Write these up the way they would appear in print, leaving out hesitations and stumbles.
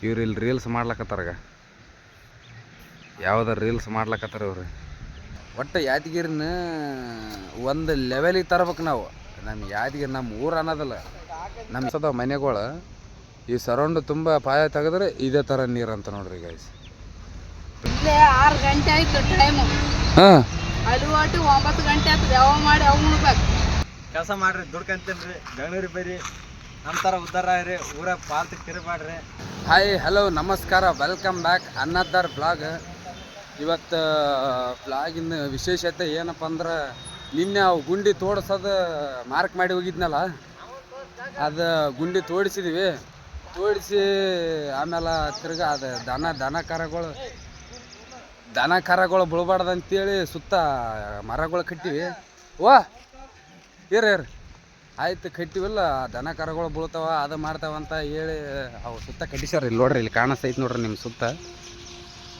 ಇವ್ರು ಇಲ್ಲಿ ರೀಲ್ಸ್ ಮಾಡ್ಲಕತ್ತಾರ. ಯಾವ್ದಾರು ರೀಲ್ಸ್ ಮಾಡ್ಲಕತ್ತಾರ ಇವ್ರು. ಒಟ್ಟು ಯಾದಗಿರಿನ ಒಂದು ಲೆವೆಲಿಗೆ ತರ್ಬೇಕು ನಾವು. ನಮ್ಮ ಯಾದಗಿರಿ ನಮ್ಮ ಊರು ಅನ್ನೋದಲ್ಲ, ನಮ್ಮ ಸದ ಮನೆಗಳು ಈ ಸರೌಂಡ್ ತುಂಬ ಪಾಯ ತೆಗೆದ್ರೆ ಇದೇ ಥರ ನೀರು ಅಂತ ನೋಡ್ರಿ ಗೈಸ್. 6 ಗಂಟೆ ಆಯ್ತು ಟೈಮು. ಹಾಂ, ಅಲ್ಲಿ ಒಟ್ಟು 9 ಗಂಟೆ ಆಗ್ತದೆ. ಯಾವ ಮಾಡಿ ಅವ್ ಉಣ್ಬೇಕು. ಕೆಲಸ ಮಾಡ್ರಿ, ದುಡ್ಕಂತೇನ್ರಿ, ಬೆಂಗಳೂರಿಗೆ ಬರ್ರಿ, ನಮ್ಮ ಥರ ಉದ್ದಾರ ರೀ, ಊರಾಗ ಪಾಲ್ತಿ ತಿರುಗಾಡ್ರಿ. ಹಾಯ್ ಹಲೋ ನಮಸ್ಕಾರ, ವೆಲ್ಕಮ್ ಬ್ಯಾಕ್ ಅನ್ನದರ್ ಬ್ಲಾಗ್. ಇವತ್ತು ಬ್ಲಾಗಿನ ವಿಶೇಷತೆ ಏನಪ್ಪ ಅಂದ್ರೆ, ನಿನ್ನೆ ಅವು ಗುಂಡಿ ತೋಡ್ಸೋದು ಮಾರ್ಕ್ ಮಾಡಿ ಹೋಗಿದ್ನಲ್ಲ, ಅದು ಗುಂಡಿ ತೋಡಿಸಿದ್ವಿ. ತೋಡಿಸಿ ಆಮೇಲೆ ತಿರ್ಗಾ ಅದು ದನ ಕರಗಳು ಬಿಳ್ಬಾರ್ದು ಅಂತೇಳಿ ಸುತ್ತ ಮರಗಳು ಕಟ್ಟಿವಿ. ಇರ ಆಯ್ತು ಕಟ್ಟಿವಿಲ್ಲ, ದನ ಕರಗಳು ಬೀಳ್ತಾವ ಅದು ಮಾಡ್ತಾವಂತ ಹೇಳಿ ಅವು ಸುತ್ತ ಕಟ್ಟಿಸ್ಯಾರ. ಇಲ್ಲಿ ನೋಡ್ರಿ, ಇಲ್ಲಿ ಕಾಣಿಸ್ತೈತಿ ನೋಡ್ರಿ ನಿಮ್ಮ ಸುತ್ತ.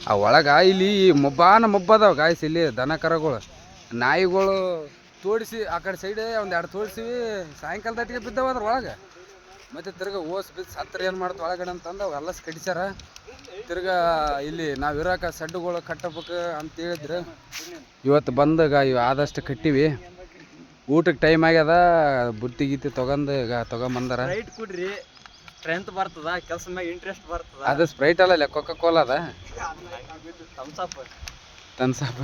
ಆ ಒಳಗೆ ಇಲ್ಲಿ ಮೊಬ್ಬದಾವ ಗಾಯ್ಸ್. ಇಲ್ಲಿ ದನ ಕರಗಳು, ನಾಯಿಗಳು ತೋಡಿಸಿ ಆ ಕಡೆ ಸೈಡ್ ಒಂದು 2 ತೋಡಿಸಿವಿ. ಸಾಯಂಕಾಲ ದಟ್ಟಿಗೆ ಬಿದ್ದಾವ ಅದ್ರ ಒಳಗೆ. ಮತ್ತು ತಿರ್ಗಾ ಓಸ್ ಬಿದ್ದು ಸತ್ರ ಏನು ಮಾಡ್ತು ಒಳಗಡೆ ಅಂತಂದು ಅವೆಲ್ಲ ಕಟ್ಟಿಸ್ಯಾರ. ತಿರ್ಗಾ ಇಲ್ಲಿ ನಾವು ಇರೋಕೆ ಸಡ್ಡುಗಳು ಕಟ್ಟಬೇಕು ಅಂತ ಹೇಳಿದ್ರು. ಇವತ್ತು ಬಂದಾಗ ಇವು ಆದಷ್ಟು ಕಟ್ಟಿವಿ. ಊಟಕ್ಕೆ ಟೈಮ್ ಆಗ್ಯದ, ಬುತ್ತಿ ಗೀತಿ ತೊಗೊಂಬಂದಾರ. ಸ್ಪ್ರೈಟ್ ಕುಡ್ರಿ, ಸ್ಟ್ರೆಂತ್ ಬರ್ತದ, ಕೆಲಸ ಮ್ಯಾಗ ಇಂಟ್ರೆಸ್ಟ್ ಬರ್ತದ. ಅದು ಸ್ಪ್ರೈಟ್ ಅಲ್ಲ, ಕೊಕೋ ಕೋಲಾ ಅದ. ಥಮ್ಸಪ್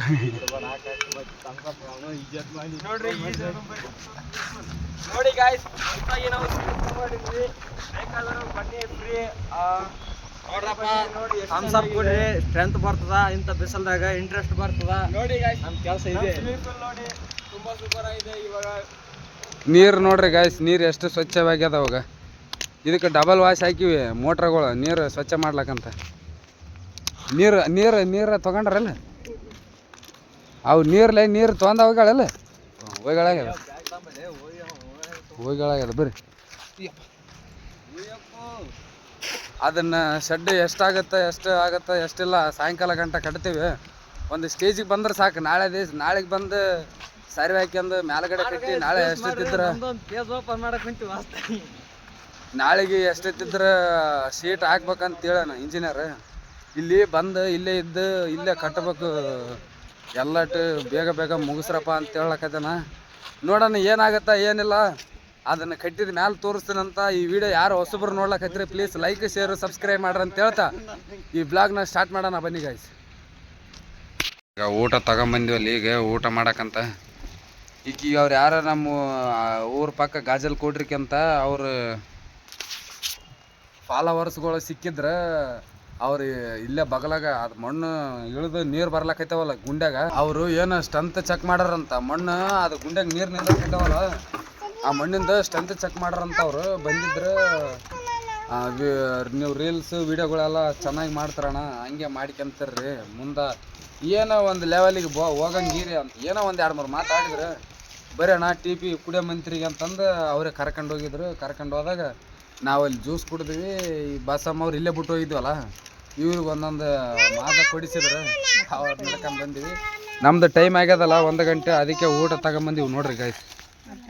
ನೋಡಿ ಗಾಯ್ಸ್, ನಾವು ಮಾಡಿದ್ವಿ. ಬೇಕಾದರೂ ಬನ್ನಿ ಫ್ರೀ. ಥಮ್ಸಪ್ ಕುಡ್ರಿ, ಸ್ಟ್ರೆಂತ್ ಬರ್ತದ. ಇಂಥ ಬಿಸಿಲ್ದಾಗ ಇಂಟ್ರೆಸ್ಟ್ ಬರ್ತದ. ನೋಡಿ ಗಾಯ್ಸ್, ನಮ್ಮ ಕೆಲಸ ಇದೆ. ನೋಡಿ ತುಂಬಾ ಸೂಪರ್ ಆಗಿದೆ. ಇವಾಗ ನೀರು ನೋಡ್ರಿ ಗಾಯ್ಸ್, ನೀರು ಎಷ್ಟು ಸ್ವಚ್ಛವಾಗ್ಯದ. ಅವಾಗ ಇದಕ್ಕೆ ಡಬಲ್ ವಾಶ್ ಹಾಕಿವಿ ಮೋಟ್ರ್ಗಳು, ನೀರು ಸ್ವಚ್ಛ ಮಾಡ್ಲಕ್ಕಂತ. ನೀರು ತೊಗೊಂಡ್ರಲ್ಲ, ಅವು ನೀರು ತೊಗೊಂಡು ಹೋಗ್ಯಾಳಲ್ಲ, ಹೋಗ್ಯಾಳಾಗ್ಯದ ಬರ್ರಿ. ಅದನ್ನು ಶೆಡ್ ಎಷ್ಟು ಆಗುತ್ತೆ ಎಷ್ಟಿಲ್ಲ ಸಾಯಂಕಾಲ ಗಂಟೆ ಕಟ್ತೀವಿ. ಒಂದು ಸ್ಟೇಜಿಗೆ ಬಂದ್ರೆ ಸಾಕು. ನಾಳೆಗೆ ಬಂದು ಸಾರಿ ಹಾಕ್ಯಂದು ಮ್ಯಾಲಗಡೆ ಕಟ್ಟಿ ನಾಳೆ ಎಷ್ಟೆತ್ತಿದ್ರೆ ನಾಳೆಗೆ ಎಷ್ಟೆತ್ತಿದ್ರೆ ಶೀಟ್ ಹಾಕ್ಬೇಕಂತ ಹೇಳೋಣ ಇಂಜಿನಿಯರ್. ಇಲ್ಲಿ ಬಂದು ಇಲ್ಲೇ ಇದ್ದು ಇಲ್ಲೇ ಕಟ್ಟಬೇಕು, ಎಲ್ಲಟ್ಟು ಬೇಗ ಮುಗಿಸ್ರಪ್ಪ ಅಂತ ಹೇಳಕತ್ತೇನ. ನೋಡೋಣ ಏನಾಗತ್ತಾ ಏನಿಲ್ಲ. ಅದನ್ನು ಕಟ್ಟಿದ ಮ್ಯಾಲೆ ತೋರಿಸ್ತೀನಂತ. ಈ ವಿಡಿಯೋ ಯಾರು ಹೊಸಬ್ರು ನೋಡ್ಲಕತ್ರಿ ಪ್ಲೀಸ್ ಲೈಕ್ ಶೇರ್ ಸಬ್ಸ್ಕ್ರೈಬ್ ಮಾಡ್ರಿ ಅಂತ ಹೇಳ್ತಾ ಈ ಬ್ಲಾಗ್ನ ಸ್ಟಾರ್ಟ್ ಮಾಡೋಣ ಬನ್ನಿ ಗಾಯ್ಸ್. ಈಗ ಊಟ ತಗೊಂಬಂದಿವಲ್ಲಿ, ಈಗ ಊಟ ಮಾಡಕ್ಕಂತ. ಈಗ ಅವ್ರು ಯಾರು ನಮ್ಮ ಊರ ಪಕ್ಕ ಗಾಜಲ್ ಕೊಡ್ರಿಕೆ ಅಂತ ಅವ್ರು ಫಾಲೋವರ್ಸ್ಗಳು ಸಿಕ್ಕಿದ್ರೆ ಅವ್ರು ಇಲ್ಲೇ ಬಗಲಾಗ ಅದು ಮಣ್ಣು ಇಳಿದು ನೀರು ಬರ್ಲಾಕೈತವಲ್ಲ ಗುಂಡ್ಯಾಗ, ಅವರು ಏನು ಸ್ಟ್ರೆಂತ್ ಚೆಕ್ ಮಾಡ್ಯಾರಂತ. ಮಣ್ಣು ಅದು ಗುಂಡ್ಯಾಗ ನೀರು ನಿಂದೈತವಲ್ಲ, ಆ ಮಣ್ಣಿಂದ ಸ್ಟ್ರೆಂತ್ ಚೆಕ್ ಮಾಡ್ಯಾರಂತ. ಅವರು ಬಂದಿದ್ರೆ ನೀವು ರೀಲ್ಸ್ ವಿಡಿಯೋಗಳೆಲ್ಲ ಚೆನ್ನಾಗಿ ಮಾಡ್ತಾರಣ್ಣ, ಹಂಗೆ ಮಾಡ್ಕೊಂತಾರ್ರಿ. ಮುಂದೆ ಏನೋ ಒಂದು ಲೆವೆಲಿಗೆ ಹೋಗಂಗಿರಿ ಅಂತ ಏನೋ ಒಂದು 2-3 ಮಾತಾಡಿದ್ರೆ ಬರೀ ಅಣ್ಣ TP ಕುಡಿಯೋ ಮಂತ್ರಿಗೆ ಅಂತಂದು ಅವರೇ ಕರ್ಕೊಂಡು ಹೋಗಿದ್ರು. ಕರ್ಕೊಂಡು ಹೋದಾಗ ನಾವು ಅಲ್ಲಿ ಜ್ಯೂಸ್ ಕುಡಿದ್ವಿ. ಈ ಬಸಮ್ಮ ಅವ್ರು ಇಲ್ಲೇ ಬಿಟ್ಟು ಹೋಗಿದ್ವಲ್ಲ, ಇವ್ರಿಗೆ ಒಂದೊಂದು ಮಾದ ಕೊಡಿಸಿದ್ರು, ಅವ್ರು ನಡ್ಕೊಂಡು ಬಂದಿವಿ. ನಮ್ದು ಟೈಮ್ ಆಗ್ಯದಲ್ಲ 1 ಗಂಟೆ, ಅದಕ್ಕೆ ಊಟ ತಗೊಂಬಂದಿವಿ ನೋಡ್ರಿ ಗಾಯ್ಸ್.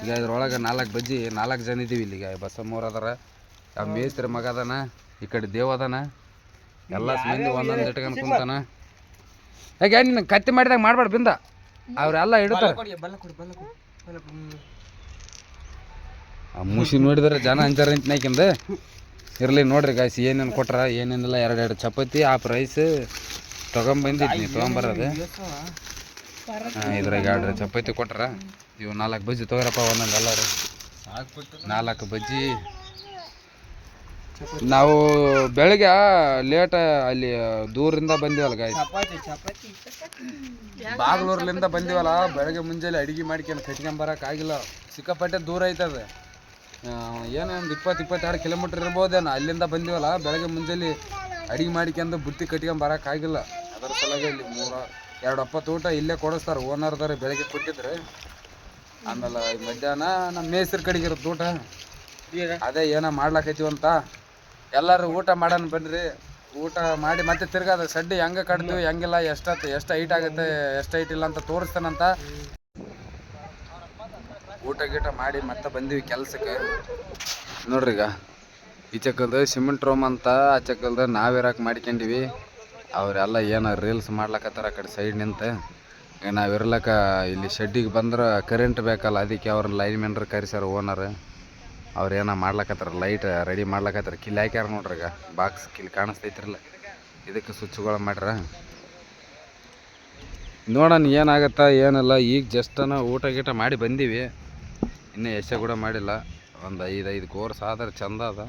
ಈಗ ಇದ್ರೊಳಗೆ 4 ಬಜ್ಜಿ, 4 ಜನ ಇದ್ದೀವಿ ಇಲ್ಲಿಗ. ಬಸಮ್ಮವ್ರು ಅದಾರ, ಆ ಮೇಸ್ತ್ರಿ ಮಗ ಅದಾನ, ಈ ಕಡೆ ದೇವ್ ಅದಾನ, ಎಲ್ಲ ಮಂದಿ ಒಂದೊಂದು ಇಟ್ಕೊಂಡು ಕುಂತಾನ. ಯಾಕೆ ನಿನ್ನ ಕತ್ತಿ ಮಾಡಿದಾಗ ಮಾಡ್ಬಾರ್ದು ಬಿಂದ, ಅವರೆಲ್ಲ ಇಡ್ತಾರೆ. ಮುಸಿ ನೋಡಿದ್ರೆ ಜನ ಅಂಜಾರ ನಿಂತಿನಾಕಿಂದ ಇರಲಿ ನೋಡ್ರಿ ಗಾಯ್ಸ್. ಏನೇನು ಕೊಟ್ರ ಏನೇನಿಲ್ಲ, 2 ಚಪಾತಿ, 1 ರೈಸ್ ತೊಗೊಂಬಂದಿದ್ನಿ, ತೊಗೊಂಬರೋದು. ಇದ್ರಾಗ 2 ಚಪಾತಿ ಕೊಟ್ರ. ಇವು 4 ಬಜ್ಜಿ ತೊಗೊರಪ್ಪ ಒಂದೊಂದು ಎಲ್ಲರೂ. 4 ಬಜ್ಜಿ. ನಾವು ಬೆಳಗ್ಗೆ ಲೇಟ ಅಲ್ಲಿ ದೂರಿಂದ ಬಂದಿವಲ್ಲ ಗಾಯ್ಸ್, ಬಾಗ್ಲೂರ್ಲಿಂದ ಬಂದಿವಲ್ಲ. ಬೆಳಗ್ಗೆ ಮುಂಜಾನೆ ಅಡುಗೆ ಮಾಡ್ಕೊಂಡು ಕಟ್ಕೊಂಬರಕ್ಕಾಗಿಲ್ಲ, ಸಿಕ್ಕಾಪಟ್ಟೆ ದೂರ ಐತದ. ಏನೋ ಒಂದು 20-22 ಕಿಲೋಮೀಟ್ರ್ ಇರ್ಬೋದೇನೋ. ಅಲ್ಲಿಂದ ಬಂದಿವಲ್ಲ, ಬೆಳಗ್ಗೆ ಮುಂಜಾನೆ ಅಡುಗೆ ಮಾಡ್ಕೊಂಡು ಬುತ್ತಿ ಕಟ್ಕೊಂಬರಕ್ಕಾಗಿಲ್ಲ. ಅದರ ಸಲುವಾಗಿ ಇಲ್ಲಿ 2 ಒಪ್ಪತ್ತು ಊಟ ಇಲ್ಲೇ ಕೊಡಿಸ್ತಾರೆ, ಓನರ್ದಾರೆ ಬೆಳಗ್ಗೆ ಕೊಟ್ಟಿದ್ರೆ. ಆಮೇಲೆ ಮಧ್ಯಾಹ್ನ ನಮ್ಮ ಮೇಸ್ತ್ರಿ ಕಡೆಗೆ ಇರುತ್ತೆ ಊಟ. ಅದೇ ಏನೋ ಮಾಡ್ಲಾಕೈತಿವಂತ ಎಲ್ಲರೂ ಊಟ ಮಾಡೋಣ ಬನ್ನಿರಿ. ಊಟ ಮಾಡಿ ಮತ್ತೆ ತಿರ್ಗಾ ಅದು ಸಡ್ಡಿ ಹೆಂಗೆ ಕಟ್ತೀವಿ ಹೆಂಗಿಲ್ಲ, ಎಷ್ಟು ಹೈಟ್ ಆಗುತ್ತೆ ಎಷ್ಟು ಹೈಟ್ ಇಲ್ಲ ಅಂತ ತೋರಿಸ್ತಾನಂತ. ಊಟ ಗೀಟ ಮಾಡಿ ಮತ್ತೆ ಬಂದೀವಿ ಕೆಲಸಕ್ಕೆ. ನೋಡ್ರಿ, ಈಗ ಈಚಕಲ್ದ ಸಿಮೆಂಟ್ ರೂಮ್ ಅಂತ ಆಚಕಲ್ದ ನಾವಿರಾಕ್ ಮಾಡ್ಕೊಂಡಿವಿ. ಅವರೆಲ್ಲ ಏನೋ ರೀಲ್ಸ್ ಮಾಡ್ಲಕತ್ತಾರ ಆ ಕಡೆ ಸೈಡ್ ನಿಂತ. ನಾವು ಇರ್ಲಕ್ಕ ಇಲ್ಲಿ ಶೆಡ್ಡಿಗೆ ಬಂದ್ರೆ ಕರೆಂಟ್ ಬೇಕಲ್ಲ, ಅದಕ್ಕೆ ಅವ್ರ ಲೈನ್ ಮೆನ್ರು ಕರೆಸ್ಯಾರ ಓನರ್. ಅವ್ರು ಏನೋ ಮಾಡ್ಲಕತ್ತಾರ, ಲೈಟ್ ರೆಡಿ ಮಾಡ್ಲಕತ್ತಾರ. ಕಿಲ್ಲಿ ಹಾಕ್ಯಾರ ನೋಡ್ರಿ, ಈಗ ಬಾಕ್ಸ್ ಕಿಲ್ಲಿ ಕಾಣಿಸ್ತೈತಿರಲ್ಲ, ಇದಕ್ಕೆ ಸ್ವಿಚ್ಗಳು ಮಾಡ್ಯಾರ. ನೋಡೋಣ ಏನಾಗತ್ತಾ ಏನಿಲ್ಲ. ಈಗ ಜಸ್ಟನ ಊಟ ಗೀಟ ಮಾಡಿ ಬಂದೀವಿ, ಇನ್ನೂ ಎಷ್ಟೇ ಕೂಡ ಮಾಡಿಲ್ಲ. ಒಂದು 5 ಕೋರ್ಸ್ ಆದ್ರೆ ಚಂದ ಅದ.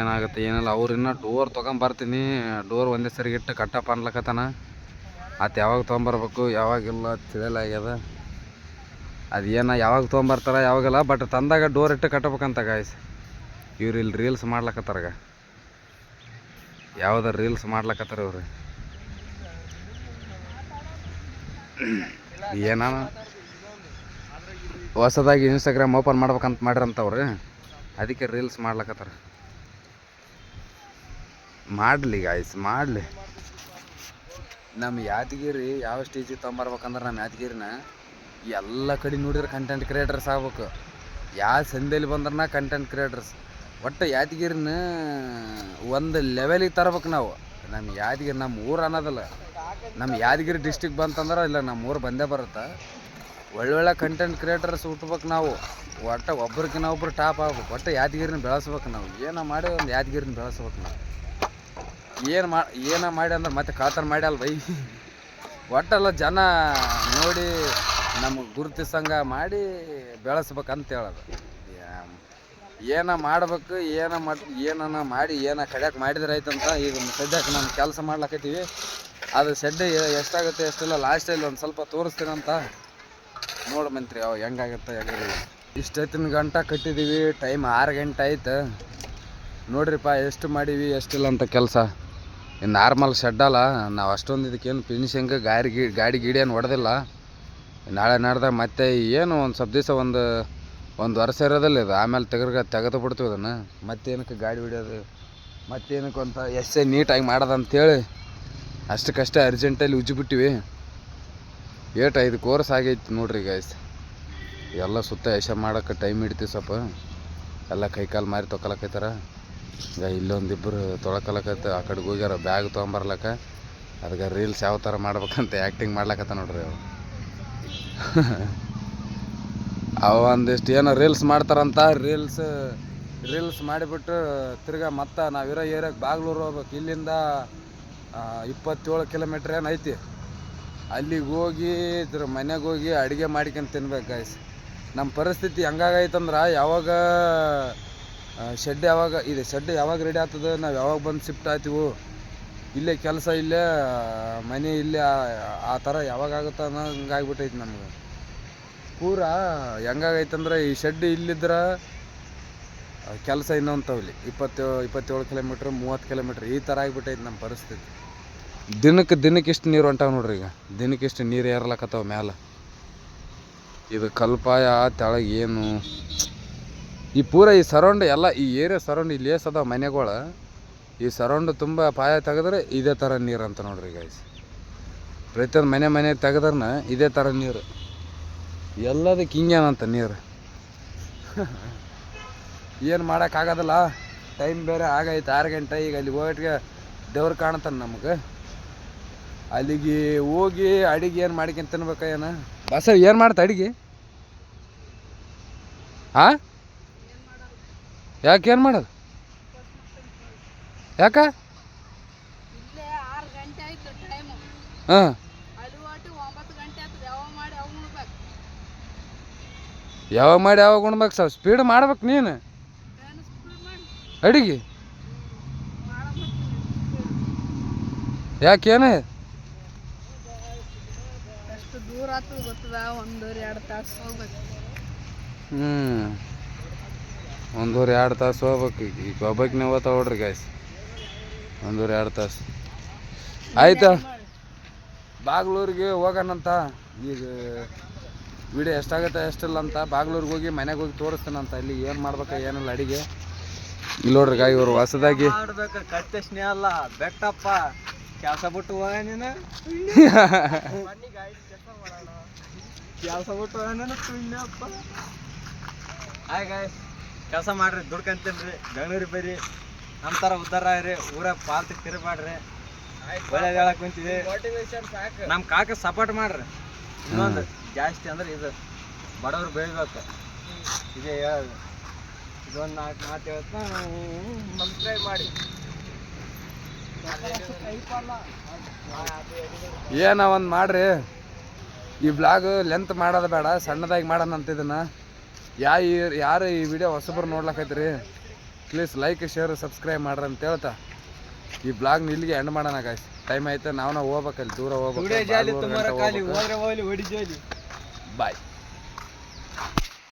ಏನಾಗುತ್ತೆ ಏನಿಲ್ಲ. ಅವ್ರು ಇನ್ನೂ ಡೋರ್ ತೊಗೊಂಬರ್ತೀನಿ, ಡೋರ್ ಒಂದೇ ಸರಿ ಇಟ್ಟು ಕಟ್ಟಪ್ಪ ಅನ್ಲಕತ್ತಾನ. ಅದು ಯಾವಾಗ ತೊಗೊಂಬರ್ಬೇಕು ಯಾವಾಗಿಲ್ಲ ತಿಳಿಯಲಾಗ್ಯದ. ಅದು ಏನೋ ಯಾವಾಗ ತೊಗೊಂಬರ್ತಾರ ಯಾವಾಗಲ್ಲ, ಬಟ್ ತಂದಾಗ ಡೋರ್ ಇಟ್ಟು ಕಟ್ಟಬೇಕಂತ ಗಾಯ್ಸ್. ಇವ್ರು ಇಲ್ಲಿ ರೀಲ್ಸ್ ಮಾಡ್ಲಕತ್ತಾರ, ಯಾವ್ದಾರು ರೀಲ್ಸ್ ಮಾಡ್ಲಕತ್ತಾರ ಇವ್ರು. ಏನ ಹೊಸದಾಗಿ ಇನ್ಸ್ಟಾಗ್ರಾಮ್ ಓಪನ್ ಮಾಡ್ಬೇಕಂತ ಮಾಡ್ರಂತವ್ರು, ಅದಕ್ಕೆ ರೀಲ್ಸ್ ಮಾಡ್ಲಕತ್ತಾರ. ಮಾಡಲಿ ಗಾಯ್ಸ್, ಮಾಡಲಿ. ನಮ್ಮ ಯಾದಗಿರಿ ಯಾವ ಸ್ಟೇಜಿಗೆ ತೊಗೊಂಬರ್ಬೇಕಂದ್ರೆ ನಮ್ಮ ಯಾದಗಿರಿನ ಎಲ್ಲ ಕಡೆ ನೋಡಿದ್ರೆ ಕಂಟೆಂಟ್ ಕ್ರಿಯೇಟರ್ಸ್ ಆಗ್ಬೇಕು. ಯಾವ ಸಂದೇಲಿ ಬಂದ್ರನ ಕಂಟೆಂಟ್ ಕ್ರಿಯೇಟರ್ಸ್. ಒಟ್ಟು ಯಾದಗಿರಿನ ಒಂದು ಲೆವೆಲಿಗೆ ತರ್ಬೇಕು ನಾವು. ನಮ್ಮ ಯಾದಗಿರಿ ನಮ್ಮ ಊರು ಅನ್ನೋದಲ್ಲ, ನಮ್ಮ ಯಾದಗಿರಿ ಡಿಸ್ಟಿಕ್ ಬಂತಂದ್ರೆ ಇಲ್ಲ ನಮ್ಮ ಊರು ಬಂದೇ ಬರುತ್ತೆ. ಒಳ್ಳೊಳ್ಳೆ ಕಂಟೆಂಟ್ ಕ್ರಿಯೇಟರ್ಸ್ ಹುಟ್ಬೇಕು ನಾವು. ಒಟ್ಟು ಒಬ್ರಿಗಿನ್ನ ಒಬ್ರು ಟಾಪ್ ಆಗ್ಬೇಕು. ಒಟ್ಟು ಯಾದಗಿರಿನ ಬೆಳೆಸ್ಬೇಕು ನಾವು. ಏನೋ ಮಾಡಿ ಒಂದು ಯಾದಗಿರಿನ ಬೆಳೆಸ್ಬೇಕು ನಾವು. ಏನೋ ಮಾಡಿ ಅಂದ್ರೆ ಮತ್ತೆ ಕಾತರ ಮಾಡ್ಯಲ್ಲ ಬೈ. ಒಟ್ಟೆಲ್ಲ ಜನ ನೋಡಿ ನಮಗೆ ಗುರುತಿಸಂಗ ಮಾಡಿ ಬೆಳೆಸ್ಬೇಕಂತ ಹೇಳೋದು. ಏನೋ ಮಾಡ್ಬೇಕು, ಏನನ್ನ ಮಾಡಿ ಏನೋ ಕಡ್ಯಾಕೆ ಮಾಡಿದ್ರೆ ಆಯ್ತಂತ. ಈಗ ಸದ್ಯಕ್ಕೆ ನಾನು ಕೆಲಸ ಮಾಡ್ಲಕತ್ತೀವಿ. ಅದು ಶೆಡ್ ಎಷ್ಟಾಗುತ್ತೆ ಎಷ್ಟಿಲ್ಲ ಲಾಸ್ಟಲ್ಲಿ ಒಂದು ಸ್ವಲ್ಪ ತೋರಿಸ್ತೀನಂತ. ನೋಡು ಮಂತ್ರಿ ಅವ ಹೆಂಗಾಗುತ್ತೆ ಹೆಂಗಿಲ್ಲ. ಇಷ್ಟೊತ್ತಿನ ಗಂಟೆ ಕಟ್ಟಿದ್ದೀವಿ, ಟೈಮ್ 6 ಗಂಟೆ ಆಯ್ತು. ನೋಡ್ರಿಪ್ಪ ಎಷ್ಟು ಮಾಡೀವಿ ಎಷ್ಟಿಲ್ಲ ಅಂತ ಕೆಲಸ. ನಾರ್ಮಲ್ ಶೆಡ್ ಅಲ್ಲ, ನಾವು ಅಷ್ಟೊಂದು ಇದಕ್ಕೇನು ಫಿನಿಶಿಂಗ್ ಗಾಡಿ ಗೀಡಿಯನ್ನು ಹೊಡೆದಿಲ್ಲ. ನಾಳೆ ನಾಡ್ದಾಗ ಮತ್ತೆ ಏನು ಒಂದು ಸ್ವಲ್ಪ ದಿವಸ ಒಂದು ವರ್ಷ ಇರೋದಿಲ್ಲ ಇದು. ಆಮೇಲೆ ತೆಗೆದು ಬಿಡ್ತೀವಿ ಅದನ್ನು. ಮತ್ತೇನಕ್ಕೆ ಗಾಡಿ ಹೊಡಿಯೋದು, ಮತ್ತೇನಕ್ಕೆ ಅಂತ ಎಷ್ಟೇ ನೀಟಾಗಿ ಮಾಡೋದಂತೇಳಿ ಅಷ್ಟಕ್ಕಷ್ಟೇ ಅರ್ಜೆಂಟಲ್ಲಿ ಉಜ್ಜಿಬಿಟ್ಟಿವಿ. 5 ಕೋರ್ಸ್ ಆಗೈತಿ ನೋಡ್ರಿ ಗೈಸ್. ಎಲ್ಲ ಸುತ್ತ ಎಷ ಮಾಡೋಕ್ಕೆ ಟೈಮ್ ಹಿಡಿತೀವಿ ಸ್ವಲ್ಪ. ಎಲ್ಲ ಕೈಕಾಲು ಮಾರಿ ತೊಗೊಳಕೈತಾರ. ಈಗ ಇಲ್ಲೊಂದಿಬ್ಬರು ತೊಳ್ಕೊಳಕತ್ತ ಆ ಕಡೆಗೆ ಹೋಗ್ಯಾರ ಬ್ಯಾಗ್ ತೊಗೊಂಬರ್ಲಕ್ಕ. ಅದಕ್ಕೆ ರೀಲ್ಸ್ ಯಾವ ಥರ ಮಾಡ್ಬೇಕಂತ ಆ್ಯಕ್ಟಿಂಗ್ ಮಾಡ್ಲಕತ್ತ ನೋಡ್ರಿ ಅವು. ಅವ ಒಂದಿಷ್ಟು ಏನೋ ರೀಲ್ಸ್ ಮಾಡ್ತಾರಂತ. ರೀಲ್ಸ್ ಮಾಡಿಬಿಟ್ಟು ತಿರ್ಗಾ ಮತ್ತೆ ನಾವಿರೋ ಏರಿಯಾಗೆ ಬಾಗ್ಲೂರು ಹೋಗ್ಬೇಕು. ಇಲ್ಲಿಂದ 27 ಕಿಲೋಮೀಟ್ರ್ ಏನು ಐತಿ. ಅಲ್ಲಿಗೆ ಹೋಗಿ ಮನೆಗೆ ಹೋಗಿ ಅಡುಗೆ ಮಾಡ್ಕೊಂಡು ತಿನ್ಬೇಕು ಗಾಯ್ಸ್. ನಮ್ಮ ಪರಿಸ್ಥಿತಿ ಹೆಂಗಾಗೈತಂದ್ರೆ ಯಾವಾಗ ಶೆಡ್ ಯಾವಾಗ ರೆಡಿ ಆಗ್ತದೆ, ನಾವು ಯಾವಾಗ ಬಂದು ಶಿಫ್ಟ್ ಆಗ್ತೀವೋ, ಇಲ್ಲೇ ಕೆಲಸ ಇಲ್ಲೇ ಮನೆ ಇಲ್ಲೇ ಆ ಥರ ಯಾವಾಗ ಆಗುತ್ತೋ ಅನ್ನೋ ಹಂಗಾಗ್ಬಿಟ್ಟೈತಿ ನಮ್ಗೆ. ಪೂರಾ ಹೆಂಗಾಗೈತಂದ್ರೆ ಈ ಶೆಡ್ ಇಲ್ಲಿದ್ರೆ ಕೆಲಸ ಇನ್ನೊಂತವಲ್ಲಿ 27 ಕಿಲೋಮೀಟ್ರ್ 30 ಕಿಲೋಮೀಟ್ರ್ ಈ ಥರ ಆಗಿಬಿಟ್ಟೈತಿ ನಮ್ಮ ಪರಿಸ್ಥಿತಿ. ದಿನಕ್ಕೆ ಇಷ್ಟು ನೀರು ಹೊಂಟಾವ ನೋಡ್ರಿ. ಈಗ ದಿನಕ್ಕಿಷ್ಟು ನೀರು ಏರ್ಲಕತ್ತಾವ ಮ್ಯಾಲೆ. ಇದು ಕಲ್ಪಾಯ ತೆಳಗೆ ಏನು ಈ ಪೂರ ಈ ಸರೌಂಡ್ ಎಲ್ಲ ಈ ಏರಿಯಾ ಸರೌಂಡ್ ಇಲ್ಲಿ ಅದಾವ ಮನೆಗಳು. ಈ ಸರೌಂಡ್ ತುಂಬ ಪಾಯ ತೆಗೆದ್ರೆ ಇದೇ ಥರ ನೀರು ಅಂತ ನೋಡ್ರಿ ಗೈಸ್. ಪ್ರತಿಯೊಂದು ಮನೆ ತೆಗೆದ್ರನ ಇದೇ ಥರ ನೀರು. ಎಲ್ಲದಕ್ಕೆ ಹಿಂಗೇನಂತ ನೀರು. ಏನು ಮಾಡೋಕ್ಕಾಗೋದಿಲ್ಲ. ಟೈಮ್ ಬೇರೆ ಆಗೈತೆ 6 ಗಂಟೆ. ಈಗ ಅಲ್ಲಿ ಹೋಗಿಟ್ಗೆ ದೇವ್ರು ಕಾಣ್ತಾನೆ ನಮಗೆ. ಅಲ್ಲಿಗೆ ಹೋಗಿ ಅಡಿಗೆ ಏನು ಮಾಡ್ಕೊಂತ ತಿನ್ಬೇಕ ಏನು ಬಸ ಏನು ಮಾಡ್ತಾ ಅಡಿಗೆ? ಹಾಂ ಯಾಕೇನು ಮಾಡೋದು? ಯಾಕ? ಹಾಂ ಯಾವಾಗ ಮಾಡಿ ಯಾವಾಗ ಉಣ್ಬೇಕು? ಸ್ವಲ್ಪ ಸ್ಪೀಡ್ ಮಾಡ್ಬೇಕು ನೀನು ಅಡಿಗೆ. ಯಾಕೇನು ದೂರ ಆಗ್ತದೆ ಗೊತ್ತದ? 1-2 ತಾಸು ಹೋಗ್ಬೇಕು. 1-2 ತಾಸು ಹೋಗ್ಬೇಕು. ಈಗ ಒಬ್ಬಕ್ಕೆ ಓದ್ತಾ ನೋಡ್ರಿ ಗಾಯ್ಸ್. 1-2 ತಾಸು ಆಯ್ತಾ. ಬಾಗ್ಲೂರಿಗೆ ಹೋಗೋಣಂತ. ಈಗ ವಿಡಿಯೋ ಎಷ್ಟಾಗುತ್ತೆ ಎಷ್ಟಿಲ್ಲ ಅಂತ ಬಾಗ್ಲೂರಿಗೆ ಹೋಗಿ ಮನೆಗೆ ಹೋಗಿ ತೋರಿಸ್ತೀನಂತ. ಇಲ್ಲಿ ಏನು ಮಾಡ್ಬೇಕು ಏನಿಲ್ಲ ಅಡಿಗೆ. ಇಲ್ಲಿ ನೋಡ್ರಿ ಗಾಯ ಇವರು ಹೊಸದಾಗಿ ಕತ್ತೆ ಸ್ನೇಹ ಅಲ್ಲ ಬೆಟ್ಟಪ್ಪ ಕೆಲಸ ಬಿಟ್ಟು ಹೋಗ ನೀನು. ಕೆಲಸ ಬಿಟ್ಟು ಹೋಗ ನೀನು. ಹಾಯ್ ಗಾಯ್ಸ್, ಕೆಲಸ ಮಾಡ್ರಿ, ದುಡ್ಕಂತೀನ್ರಿ, ಬೆಂಗಳೂರಿಗೆ ಬರ್ರಿ, ನಮ್ಮ ಥರ ಉದ್ದಾರ ಆಗ್ರಿ, ಊರಾಗ ಪಾಲ್ತಿ ತಿರುಗಾಡ್ರಿ. ಒಳ್ಳೇದು ಹೇಳಕ್ ಕುಂತೀವಿ. ನಮ್ಮ ಕಾಕ ಸಪೋರ್ಟ್ ಮಾಡ್ರಿ. ಇನ್ನೊಂದು ಜಾಸ್ತಿ ಅಂದ್ರೆ ಇದು ಬಡವ್ರು ಬೆಳಿಬೇಕು, ಇದೇ ಹೇಳೋದು. ಇದೊಂದು 4 ಮಾತು ಹೇಳ್ತಾ ಸಬ್ಸ್ಕ್ರೈಬ್ ಮಾಡಿ. ಏನೋ ಒಂದು ಮಾಡ್ರಿ. ಈ ಬ್ಲಾಗ್ ಲೆಂತ್ ಮಾಡೋದು ಬೇಡ, ಸಣ್ಣದಾಗಿ ಮಾಡೋಣ ಅಂತ ಇದನ್ನ. ಯಾರು ಈ ವಿಡಿಯೋ ಹೊಸಬರು ನೋಡ್ಲಕೈತ್ರಿ, ಪ್ಲೀಸ್ ಲೈಕ್ ಶೇರ್ ಸಬ್ಸ್ಕ್ರೈಬ್ ಮಾಡ್ರಿ ಅಂತ ಹೇಳ್ತಾ ಈ ಬ್ಲಾಗ್ನ ಇಲ್ಲಿಗೆ ಎಂಡ್ ಮಾಡೋಣ ಗಾಯ್ಸ್. ಟೈಮ್ ಆಯ್ತು, ನಾವು ಹೋಗ್ಬೇಕಲ್ಲಿ, ದೂರ ಹೋಗ್ಬೇಕು. ಬಾಯ್.